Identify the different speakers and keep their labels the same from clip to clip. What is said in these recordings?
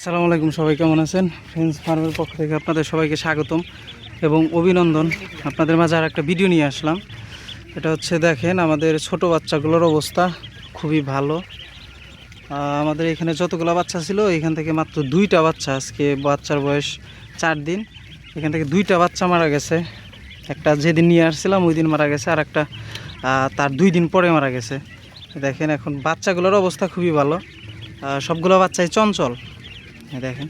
Speaker 1: আসসালামু আলাইকুম, সবাই কেমন আছেন? ফ্রেন্ডস ফার্মের পক্ষ থেকে আপনাদের সবাইকে স্বাগতম এবং অভিনন্দন। আপনাদের মাঝে আর একটা ভিডিও নিয়ে আসলাম। এটা হচ্ছে দেখেন আমাদের ছোট বাচ্চাগুলোর অবস্থা খুবই ভালো। আমাদের এখানে যতগুলো বাচ্চা ছিল এখান থেকে মাত্র 2টা বাচ্চা, আজকে বাচ্চার বয়স 4 দিন, এখান থেকে 2টা বাচ্চা মারা গেছে। একটা যেদিন নিয়ে আসছিলাম ওই দিন মারা গেছে, আর একটা তার 2 দিন পরে মারা গেছে। দেখেন এখন বাচ্চাগুলোর অবস্থা খুবই ভালো, সবগুলো বাচ্চাই চঞ্চল দেখেন।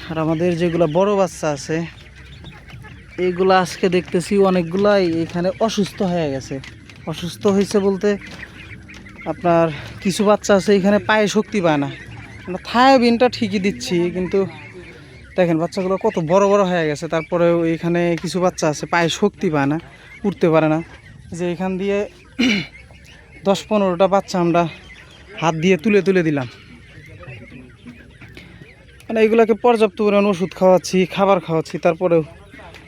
Speaker 1: আর আমাদের যেগুলো বড় বাচ্চা আছে এইগুলো আজকে দেখতেছি অনেকগুলাই এখানে অসুস্থ হয়ে গেছে। অসুস্থ হয়েছে বলতে আপনার কিছু বাচ্চা আছে এখানে পায়ে শক্তি পায় না। আমরা থায়াবিনটা ঠিকই দিচ্ছি, কিন্তু দেখেন বাচ্চাগুলো কত বড় বড় হয়ে গেছে, তারপরেও এখানে কিছু বাচ্চা আছে পায়ে শক্তি পায় না, উঠতে পারে না। যে এখান দিয়ে 10-15টা বাচ্চা আমরা হাত দিয়ে তুলে তুলে দিলাম। মানে এগুলোকে পর্যাপ্ত পরিমাণ ওষুধ খাওয়াচ্ছি, খাবার খাওয়াচ্ছি, তারপরেও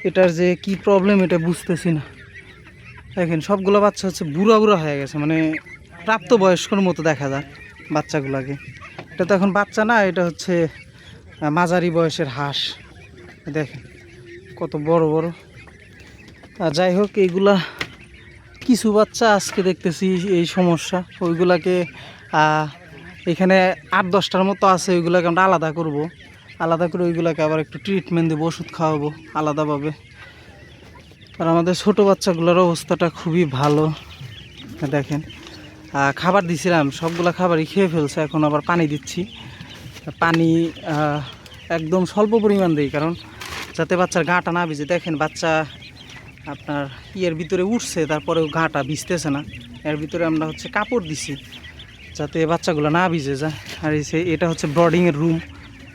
Speaker 1: এটার যে কি প্রবলেম এটা বুঝতেছি না। দেখেন সবগুলো বাচ্চা হচ্ছে বুড়া বুড়া হয়ে গেছে, মানে প্রাপ্তবয়স্কর মতো দেখা যায় বাচ্চাগুলোকে। এটা তো এখন বাচ্চা না, এটা হচ্ছে মাঝারি বয়সের হাঁস। দেখেন কত বড় বড়। আর যাই হোক, এইগুলা কিছু বাচ্চা আজকে দেখতেছি এই সমস্যা, ওইগুলাকে এখানে 8-10টার মতো আছে, ওইগুলোকে আমরা আলাদা করব। আলাদা করে ওইগুলোকে আবার একটু ট্রিটমেন্ট দেবো, ওষুধ খাওয়াবো আলাদাভাবে। আর আমাদের ছোটো বাচ্চাগুলোর অবস্থাটা খুবই ভালো। দেখেন খাবার দিছিলাম, সবগুলা খাবারই খেয়ে ফেলছে, এখন আবার পানি দিচ্ছি। পানি একদম স্বল্প পরিমাণ দিই, কারণ যাতে বাচ্চার গাটা না ভিজে। দেখেন বাচ্চা আপনার ইয়ের ভিতরে উঠছে, তারপরেও গাটা ভিজতেছে না। এর ভিতরে আমরা হচ্ছে কাপড় দিছি যাতে বাচ্চাগুলো না ভিজে যায়। আর এটা হচ্ছে ব্রডিংয়ের রুম,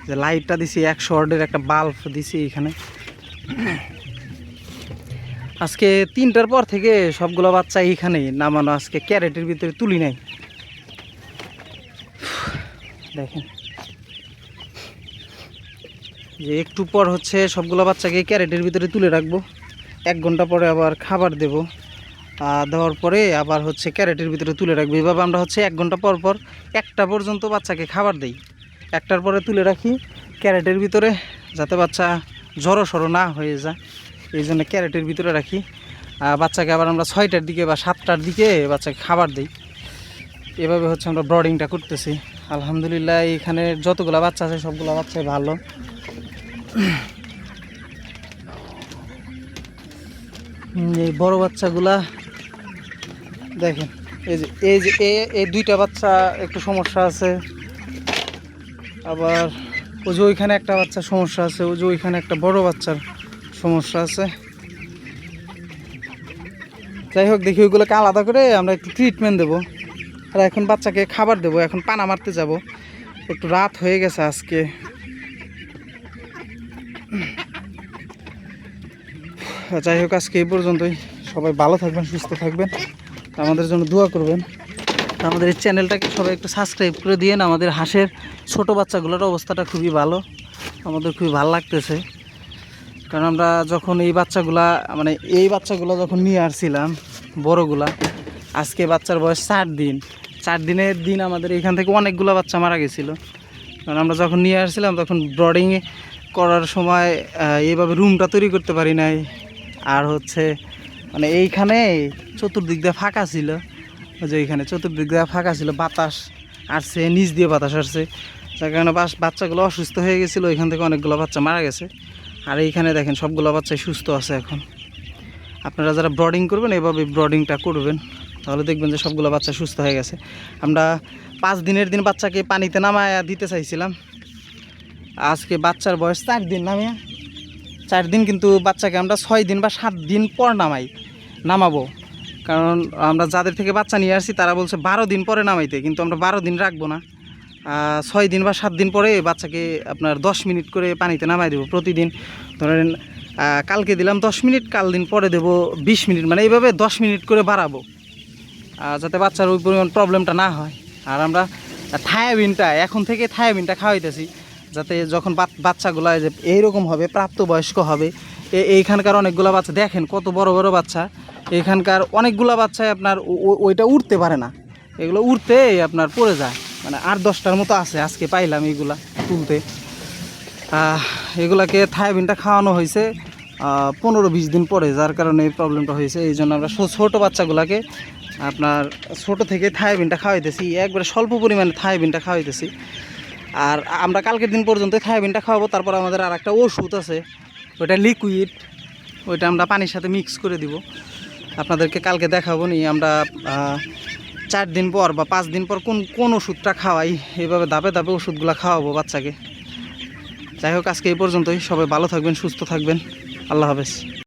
Speaker 1: যে লাইটটা দিছি 100 ওয়াটের একটা বাল্ব দিছি এখানে। আজকে 3টার পর থেকে সবগুলো বাচ্চা এইখানেই নামানো, আজকে ক্যারেটের ভিতরে তুলি নাই। দেখেন যে একটু পর হচ্ছে সবগুলো বাচ্চাকে ক্যারেটের ভিতরে তুলে রাখবো, 1 ঘন্টা পরে আবার খাবার দেব, দেওয়ার পরে আবার হচ্ছে ক্যারেটের ভিতরে তুলে রাখবো। এভাবে আমরা হচ্ছে 1 ঘন্টা পর পর 1টা পর্যন্ত বাচ্চাকে খাবার দেই, 1টার পরে তুলে রাখি ক্যারেটের ভিতরে, যাতে বাচ্চা জড়ো সড়ো না হয়ে যায়। এই জন্য ক্যারেটের ভিতরে রাখি। বাচ্চাকে আবার আমরা 6টার দিকে বা 7টার দিকে বাচ্চাকে খাবার দিই। এভাবে হচ্ছে আমরা ব্রডিংটা করতেছি। আলহামদুলিল্লাহ এখানে যতগুলো বাচ্চা আছে সবগুলো বাচ্চাই ভালো। এই বড় বাচ্চাগুলা দেখেন, এই 2টা বাচ্চা একটু সমস্যা আছে, আবার ওই যে ওইখানে একটা বাচ্চার সমস্যা আছে, ওই যে ওইখানে একটা বড় বাচ্চার সমস্যা আছে। যাই হোক, দেখি ওইগুলোকে আলাদা করে আমরা একটু ট্রিটমেন্ট দেবো। আর এখন বাচ্চাকে খাবার দেবো, এখন পানা মারতে যাব, একটু রাত হয়ে গেছে আজকে। যাই হোক, আজকে এই পর্যন্তই। সবাই ভালো থাকবেন, সুস্থ থাকবেন, আমাদের জন্য দোয়া করবেন। আমাদের এই চ্যানেলটাকে সবাই একটু সাবস্ক্রাইব করে দিয়েন। আমাদের হাঁসের ছোট বাচ্চাগুলোর অবস্থাটা খুবই ভালো, আমাদের খুবই ভালো লাগতেছে। কারণ আমরা যখন এই বাচ্চাগুলো যখন নিয়ে আসছিলাম বড়গুলা, আজকে বাচ্চার বয়স 4 দিন, 4 দিনের দিন আমাদের এখান থেকে অনেকগুলো বাচ্চা মারা গেছিলো। কারণ আমরা যখন নিয়ে আসছিলাম তখন ব্রডিং করার সময় এইভাবে রুমটা তৈরি করতে পারি নাই। আর হচ্ছে মানে এইখানে চতুর্দিক দিয়ে ফাঁকা ছিল, যে এইখানে চতুর্দিক দিয়ে ফাঁকা ছিল, বাতাস আসছে, নিচ দিয়ে বাতাস আসছে, যার কারণে বাচ্চাগুলো অসুস্থ হয়ে গেছিলো। এখান থেকে অনেকগুলো বাচ্চা মারা গেছে। আর এইখানে দেখেন সবগুলো বাচ্চাই সুস্থ আছে এখন। আপনারা যারা ব্রডিং করবেন এভাবে ব্রডিংটা করবেন, তাহলে দেখবেন যে সবগুলো বাচ্চা সুস্থ হয়ে গেছে। আমরা 5 দিনের দিন বাচ্চাকে পানিতে নামায়া দিতে চাইছিলাম, আজকে বাচ্চার বয়স 4 দিন, নামিয়া 4 দিন, কিন্তু বাচ্চাকে আমরা 6 দিন বা 7 দিন পর নামাবো। কারণ আমরা যাদের থেকে বাচ্চা নিয়ে আসছি তারা বলছে 12 দিন পরে নামাইতে, কিন্তু আমরা 12 দিন রাখবো না, 6 দিন বা 7 দিন পরে বাচ্চাকে আপনার 10 মিনিট করে পানিতে নামাই দেবো প্রতিদিন। ধরেন কালকে দিলাম 10 মিনিট, কাল দিন পরে দেবো 20 মিনিট, মানে এইভাবে 10 মিনিট করে বাড়াবো, যাতে বাচ্চার ওই পরিমাণ প্রবলেমটা না হয়। আর আমরা থায়াবিনটা এখন থেকে খাওয়াইতেছি, যাতে যখন বাচ্চাগুলো যে এইরকম হবে, প্রাপ্তবয়স্ক হবে। এইখানকার অনেকগুলো বাচ্চা দেখেন কত বড় বড় বাচ্চা, এইখানকার অনেকগুলো বাচ্চায় আপনার ওইটা উঠতে পারে না, এগুলো উঠতে আপনার পড়ে যায়। মানে 8-10টার মতো আছে, আজকে পাইলাম এইগুলা তুলতে। এগুলাকে থায়াবিনটা খাওয়ানো হয়েছে 15-20 দিন পরে, যার কারণে এই প্রবলেমটা হয়েছে। এই জন্য আমরা ছোটো বাচ্চাগুলাকে আপনার ছোটো থেকে থায়াবিনটা খাওয়াইতেছি, একবারে স্বল্প পরিমাণে থায়াবিনটা খাওয়াইতেছি। আর আমরা কালকের দিন পর্যন্ত থায়াবিনটা খাওয়াবো। তারপর আমাদের আর একটা ওষুধ আছে, ওইটা লিকুইড, ওইটা আমরা পানির সাথে মিক্স করে দিব। আপনাদেরকে কালকে দেখাবো নি আমরা 4 দিন পর বা 5 দিন পর কোন ওষুধটা খাওয়াই, এইভাবে ধাপে ধাপে ওষুধগুলো খাওয়াবো বাচ্চাকে। যাই হোক, আজকে এই পর্যন্তই। সবাই ভালো থাকবেন, সুস্থ থাকবেন। আল্লাহ হাফেজ।